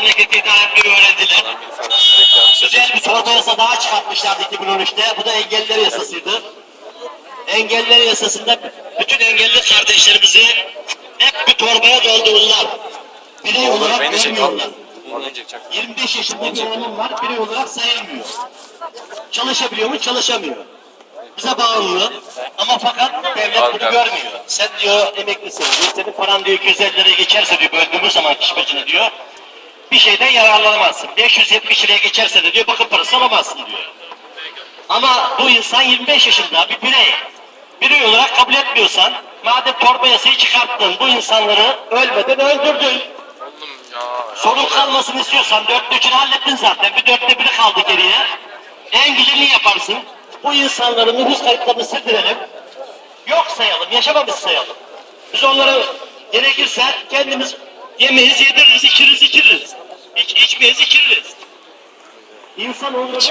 memleketi idare etmeyi öğrendiler. Güzel bir torba yasa daha çıkartmışlardı 2013'te. Bu da engelliler yasasıydı. Engelliler yasasında bütün engelli kardeşlerimizi hep bir torbaya doldururlar. Birey olarak vermiyorlar. 25 yaşında bir oğlum var, birey olarak sayılmıyor. Çalışabiliyor mu? Çalışamıyor. Bize bağlı ama fakat devlet bunu görmüyor. Sen diyor emeklisin diyor, senin paran diyor 250 liraya geçerse diyor böldüğümüz zaman kişi başına diyor bir şeyden yararlanamazsın. 570 liraya geçerse de diyor bakım parası alamazsın diyor. Ama bu insan 25 yaşında bir birey. Birey olarak kabul etmiyorsan madem torba yasayı çıkarttın bu insanları ölmeden öldürdün. Sorun kalmasını istiyorsan dörtte üçünü hallettin zaten. Bir dörtte biri kaldı geriye. En güzelini yaparsın. Bu insanların nüfus kayıtlarını sildirelim. Yok sayalım, yaşamamış sayalım. Biz onları gerekirse kendimiz yemeyiz, yediririz, içiriz. İçmeyiz, içiririz. İnsan onları